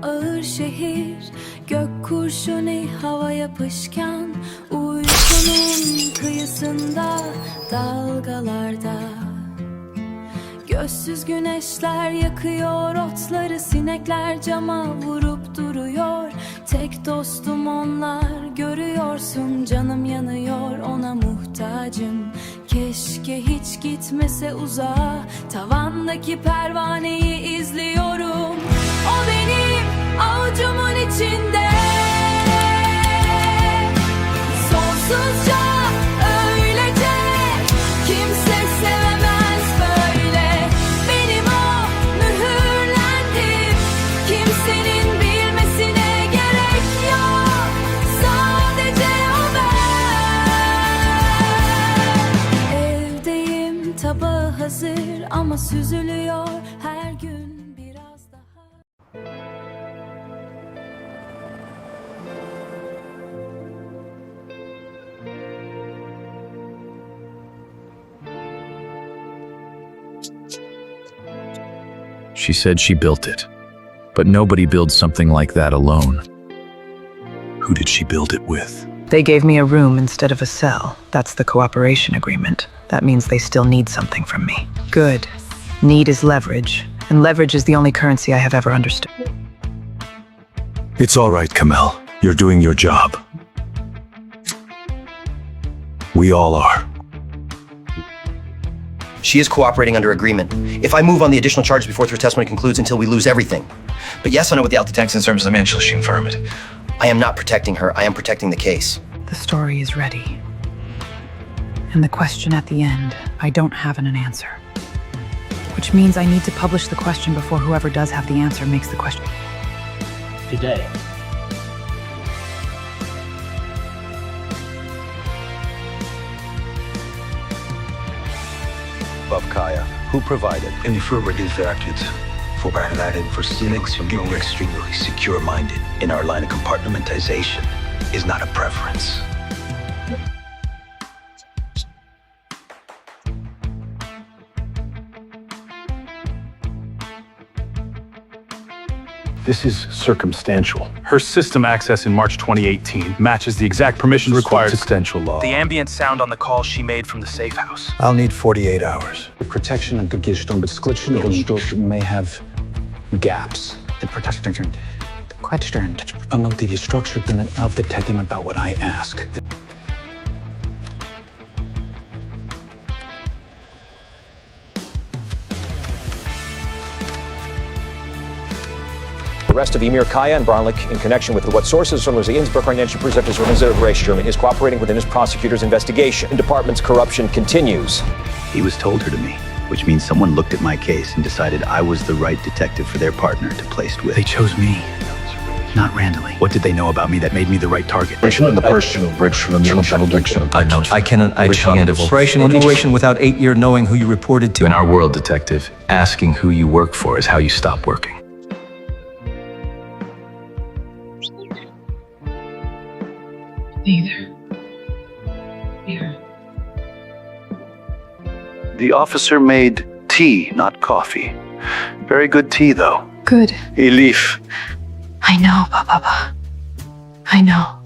ağır şehir, gök kurşuni hava yapışkan, uykunun kıyısında dalgalarda. Gözsüz güneşler yakıyor otları, sinekler cama vurup duruyor. Tek dostum onlar, görüyorsun canım yanıyor, ona muhtacım. Keşke hiç gitmese uzağa, tavandaki pervaneyi izliyorum. O benim avucumun içinde, sonsuzca öylece, kimse sevemez böyle. Benim o mühürlendim, kimsenin bilmesine gerek yok, sadece o ben. Evdeyim, tabağı hazır ama süzülüyor her gün biraz daha. She said she built it, but nobody builds something like that alone. Who did she build it with? They gave me a room instead of a cell. That's the cooperation agreement. That means they still need something from me. Good. Need is leverage, and leverage is the only currency I have ever understood. It's all right, Kamel. You're doing your job. We all are. She is cooperating under agreement. If I move on the additional charges before her testimony concludes until we lose everything. But yes, I know what the text in terms of the man, shall she confirm it? I am not protecting her, I am protecting the case. The story is ready. And the question at the end, I don't have an answer. Which means I need to publish the question before whoever does have the answer makes the question. Today. Of Kaya, who provided and affirmative acted for highlighting for Silex from being extremely secure-minded in our line of compartmentalization is not a preference. This is circumstantial. Her system access in March 2018 matches the exact permission required. Substantial law. The ambient sound on the call she made from the safe house. I'll need 48 hours. Protection and protection may have gaps. The protection the structure of the team about what I ask. Arrest of Emir Kaya and Barnlich in connection with what sources from the Innsbruck preserved as Rechtssturm is cooperating within his prosecutor's investigation. The department's corruption continues. He was told her to me, which means someone looked at my case and decided I was the right detective for their partner to placed with. They chose me, not randomly. What did they know about me that made me the right target? The personal bridge from the I can't operation without 8 years knowing who you reported to. In our world, detective, asking who you work for is how you stop working. Neither. Here. The officer made tea, not coffee. Very good tea, though. Good. Elif. I know, Papa. I know.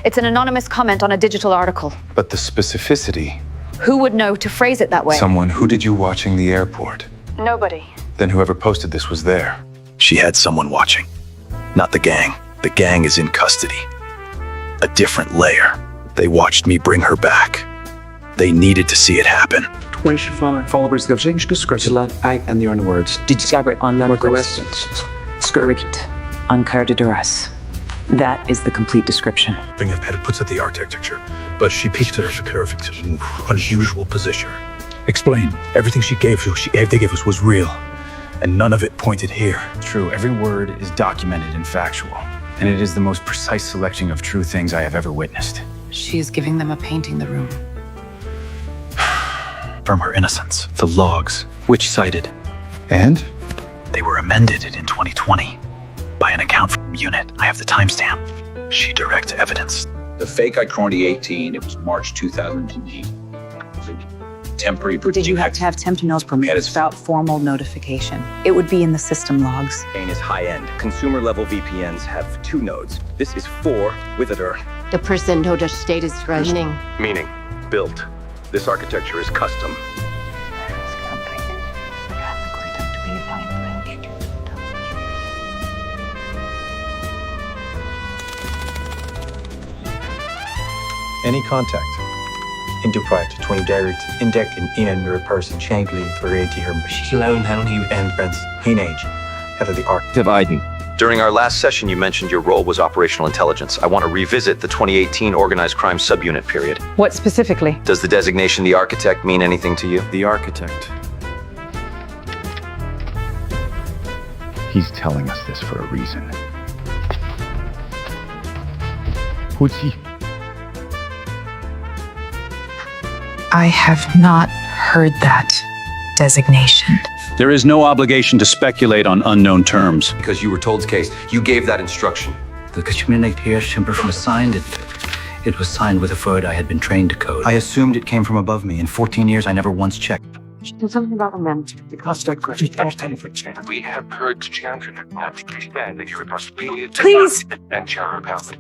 It's an anonymous comment on a digital article. But the specificity. Who would know to phrase it that way? Someone. Who did you watching the airport? Nobody. Then whoever posted this was there. She had someone watching. Not the gang. The gang is in custody. A different layer. They watched me bring her back. They needed to see it happen. Followers of I and the only words. Discovered on the Scourged. Uncarded us. That is the complete description. It puts at the architecture, but she picked her unusual position. Explain. Everything they gave us was real, and none of it pointed here. True, every word is documented and factual. And it is the most precise selection of true things I have ever witnessed. She is giving them a painting the room. From her innocence. The logs, which cited. And? They were amended in 2020 by an account from Unit. I have the timestamp. She directs evidence. The fake I 2018, it was March 2008. temporary. Did you have to have temp nose permits without formal notification? It would be in the system logs. Is high-end. Consumer-level VPNs have 2 nodes. This is 4 with a DUR. The percentage state is running. Meaning, built. This architecture is custom. Any contact interpret between direct index and in a person changing variety her alone handling and friends teenage head of the arc. During our last session, you mentioned your role was operational intelligence. I want to revisit the 2018 organized crime subunit period. What specifically? Does the designation the architect mean anything to you? The architect. He's telling us this for a reason. Who's he? I have not heard that designation. There is no obligation to speculate on unknown terms. Because you were told case, you gave that instruction. The communique here simple from signed it. It was signed with a word I had been trained to code. I assumed it came from above me. In 14 years, I never once checked. Something about a man. We have heard that you possibly Please. and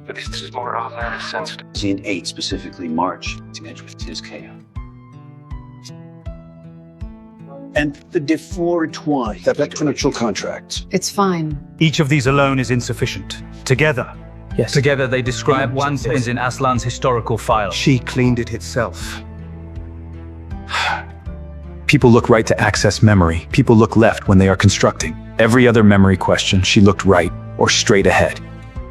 but this is more of sensitive. In 8, specifically March, to edge with his chaos. And the defortwine, that actual contract. It's fine. Each of these alone is insufficient. Together. Yes. Together they describe one sentence in Aslan's historical file. She cleaned it itself. People look right to access memory. People look left when they are constructing. Every other memory question, she looked right or straight ahead.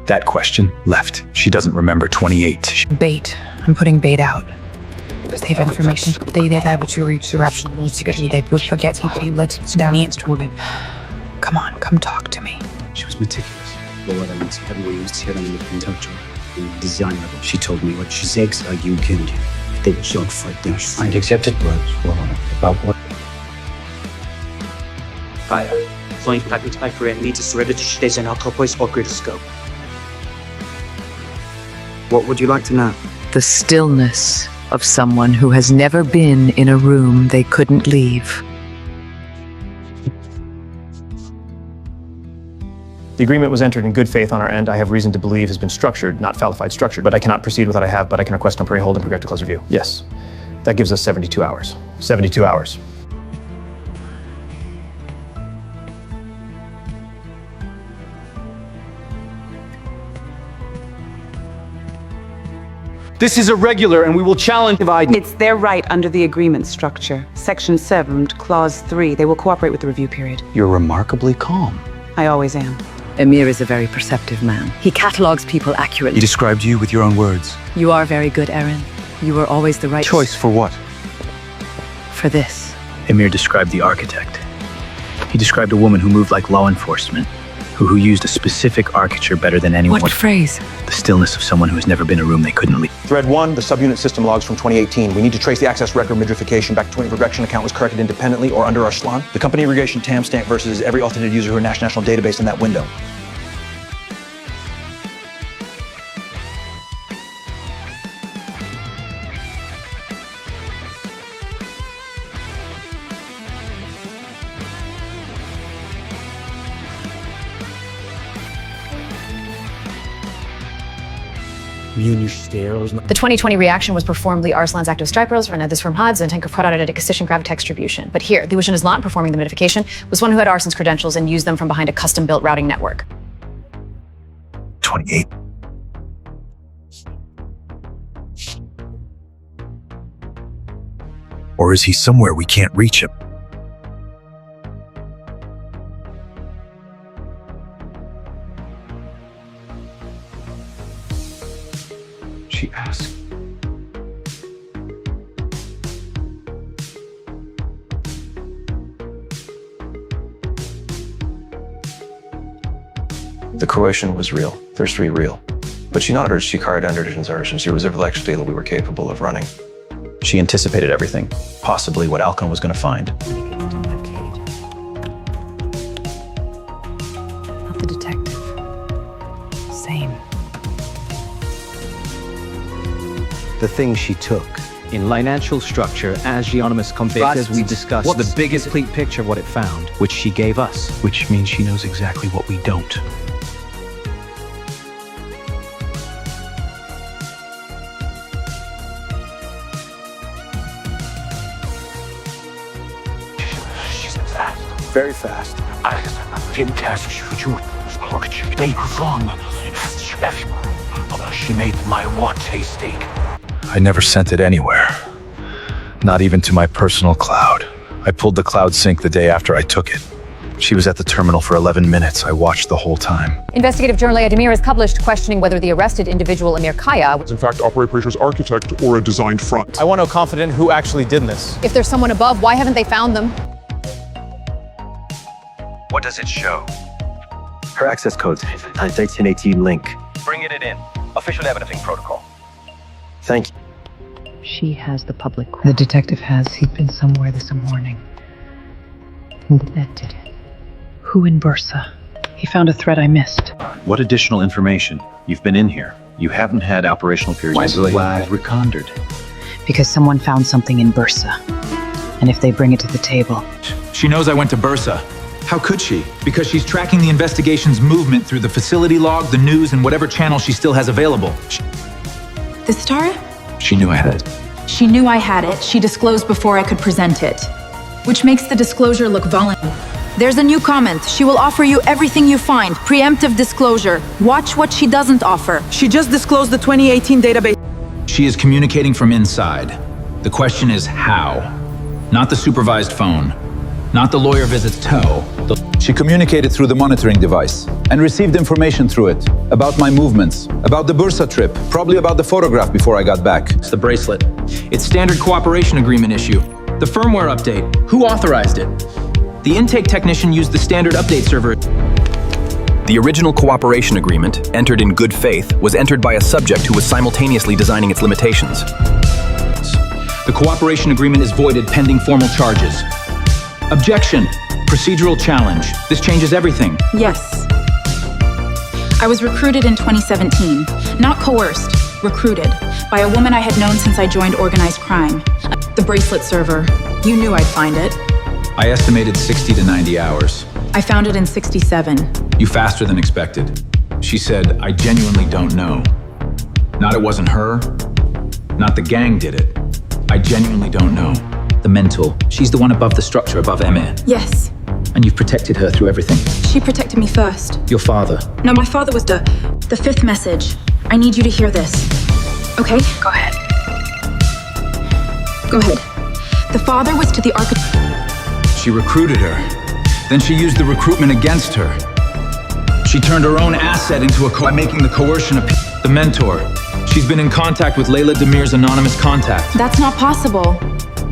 That question, left. She doesn't remember 28. Bait. I'm putting bait out. They have information. They that which you reach the raption needs to get you. They will forget he let's down the instrument. Come on, come talk to me. She was meticulous. But what I mean, she hadn't used here on the intellectual design level. She told me what she said, like you killed you. They showed fight there. I'd accepted words about what? Fire. Flying package for it needs to ready to stays in our copos or grid scope. What would you like to know? The stillness of someone who has never been in a room they couldn't leave. The agreement was entered in good faith on our end. I have reason to believe has been structured, not falsified structured, but I cannot proceed with what I have, but I can request temporary hold and progress to close review. Yes. That gives us 72 hours. 72 hours. This is irregular and we will challenge Biden. It's their right under the agreement structure. Section 7, Clause 3. They will cooperate with the review period. You're remarkably calm. I always am. Emir is a very perceptive man. He catalogs people accurately. He described you with your own words. You are very good, Erin. You were always the right Choice for what? for this. Emir described the architect. He described a woman who moved like law enforcement, who used a specific architecture better than anyone. What phrase? The stillness of someone who has never been in a room they couldn't leave. Thread 1, the subunit system logs from 2018. We need to trace the access record midrification back to when the regression account was corrected independently or under Arslan. The company regression timestamp versus every authenticated user who in national database in that window. The 2020 reaction was performed the Arslan's active stripers, and this from HUDs and tank of product excision gravitic distribution. But here, the Wishan is not performing the modification, was one who had Arslan's credentials and used them from behind a custom-built routing network. 28. Or is he somewhere we can't reach him? She asked. The coercion was real. There's 3 real. But she nodded she carried under desertion. She was actually that we were capable of running. She anticipated everything, possibly what Alcon was going to find. Not the detective. Same. The thing she took, in financial structure as geonomous compared as we discussed. What's the biggest complete picture of what it found, which she gave us. Which means she knows exactly what we don't. She's fast. Very fast. She made my war tasting. I never sent it anywhere. Not even to my personal cloud. I pulled the cloud sync the day after I took it. She was at the terminal for 11 minutes. I watched the whole time. Investigative journal Özdemir has published questioning whether the arrested individual Amir Kaya in fact operator's architect or a designed front. I want to know confident who actually did this. If there's someone above, why haven't they found them? What does it show? Her access code, 1318 link. Bring it in. Official evidencing protocol. Thank you. She has the public. The detective has. He'd been somewhere this morning. And Demet did it. Who in Bursa? He found a thread I missed. What additional information? You've been in here. You haven't had operational periods. Why? You've recondered. Because someone found something in Bursa. And if they bring it to the table. She knows I went to Bursa. How could she? Because she's tracking the investigation's movement through the facility log, the news, and whatever channel she still has available. The star? She knew I had it. She knew I had it. She disclosed before I could present it. Which makes the disclosure look voluntary. There's a new comment. She will offer you everything you find. Preemptive disclosure. Watch what she doesn't offer. She just disclosed the 2018 database. She is communicating from inside. The question is how? Not the supervised phone. Not the lawyer visits toe. She communicated through the monitoring device and received information through it about my movements, about the Bursa trip, probably about the photograph before I got back. It's the bracelet. It's standard cooperation agreement issue. The firmware update. Who authorized it? The intake technician used the standard update server. The original cooperation agreement, entered in good faith, was entered by a subject who was simultaneously designing its limitations. The cooperation agreement is voided pending formal charges. Objection. Procedural challenge. This changes everything. Yes. I was recruited in 2017. Not coerced, recruited. By a woman I had known since I joined organized crime. The bracelet server. You knew I'd find it. I estimated 60 to 90 hours. I found it in 67. You faster than expected. She said, I genuinely don't know. Not it wasn't her. Not the gang did it. I genuinely don't know. The mentor. She's the one above the structure, above Emir. Yes. And you've protected her through everything. She protected me first. Your father. No, my father was the fifth message. I need you to hear this. Okay? Go ahead. Go ahead. The father was to the architect. She recruited her. Then she used the recruitment against her. She turned her own asset into by making the coercion appear. The mentor. She's been in contact with Layla Demir's anonymous contact. That's not possible.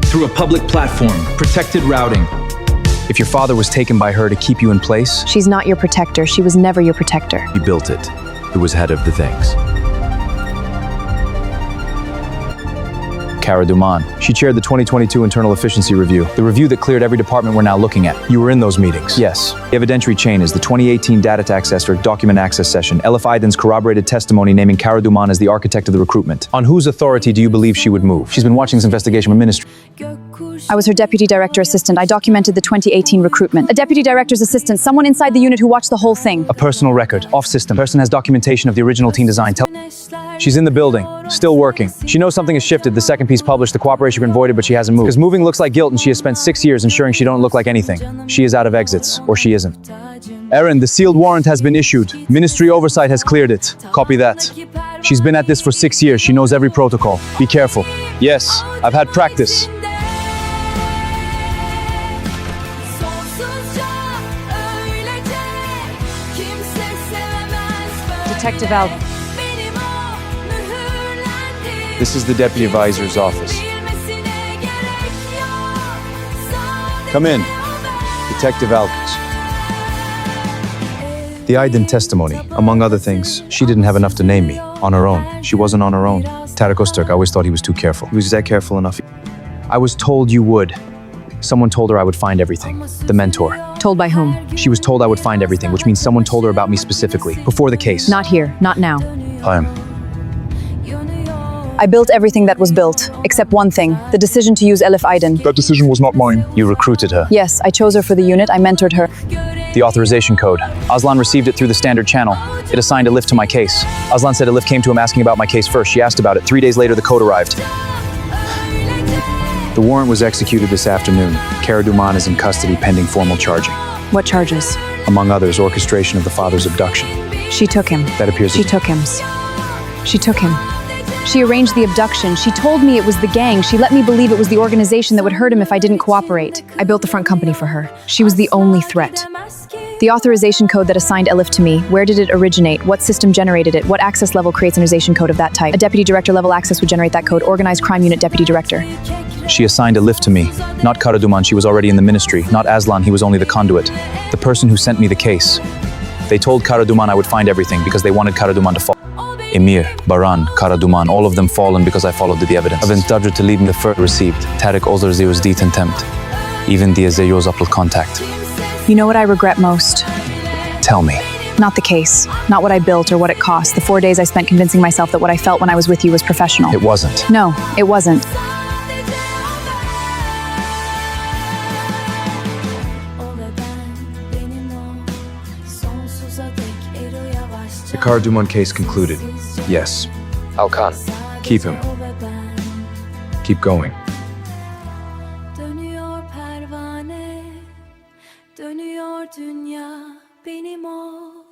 Through a public platform, protected routing. If your father was taken by her to keep you in place, She's not your protector. She was never your protector. he built it. Who was head of the things? Cara Duman. She chaired the 2022 Internal Efficiency Review, the review that cleared every department we're now looking at. You were in those meetings. Yes. The evidentiary chain is the 2018 data access or document access session. Elif Aydin's corroborated testimony naming Cara Duman as the architect of the recruitment. On whose authority do you believe she would move? She's been watching this investigation from ministry. I was her deputy director assistant. I documented the 2018 recruitment. A deputy director's assistant, someone inside the unit who watched the whole thing. A personal record, off system. Person has documentation of the original team design. She's in the building, still working. She knows something has shifted. The second piece published, the cooperation been voided, but she hasn't moved. Because moving looks like guilt, and she has spent 6 years ensuring she don't look like anything. She is out of exits, or she isn't. Erin, the sealed warrant has been issued. Ministry oversight has cleared it. Copy that. She's been at this for 6 years. She knows every protocol. Be careful. Yes, I've had practice. Detective Al. This is the deputy advisor's office. Come in, Detective Alkes. The Aydin testimony, among other things, she didn't have enough to name me, on her own. She wasn't on her own. Tarık Öztürk, I always thought he was too careful. He was that careful enough. I was told you would. Someone told her I would find everything. The mentor. Told by whom? She was told I would find everything, which means someone told her about me specifically, before the case. Not here, not now. I built everything that was built, except one thing, the decision to use Elif Aydin. That decision was not mine. You recruited her. Yes, I chose her for the unit, I mentored her. The authorization code. Aslan received it through the standard channel. It assigned Elif to my case. Aslan said Elif came to him asking about my case first. She asked about it. 3 days later, the code arrived. The warrant was executed this afternoon. Karaduman is in custody pending formal charging. What charges? Among others, orchestration of the father's abduction. She took him. That appears She took him. She took him. She arranged the abduction. She told me it was the gang. She let me believe it was the organization that would hurt him if I didn't cooperate. I built the front company for her. She was the only threat. The authorization code that assigned Elif to me, where did it originate? What system generated it? What access level creates an authorization code of that type? A deputy director level access would generate that code. Organized crime unit deputy director. She assigned Elif to me. Not Karaduman, she was already in the ministry. Not Aslan, he was only the conduit. The person who sent me the case. They told Karaduman I would find everything because they wanted Karaduman to fall. Emir, Baran, Karaduman, all of them fallen because I followed the evidence. Avent Dadra to lead me the first received. Tarek Ozer Zeus dit tempt. Even the Azeyos upload contact. You know what I regret most? Tell me. Not the case. Not what I built or what it cost. The 4 days I spent convincing myself that what I felt when I was with you was professional. It wasn't. No, it wasn't. The Karaduman case concluded. Yes. Alkan. Keep him. Keep going. Dönüyor pervane, dönüyor dünya benim ol.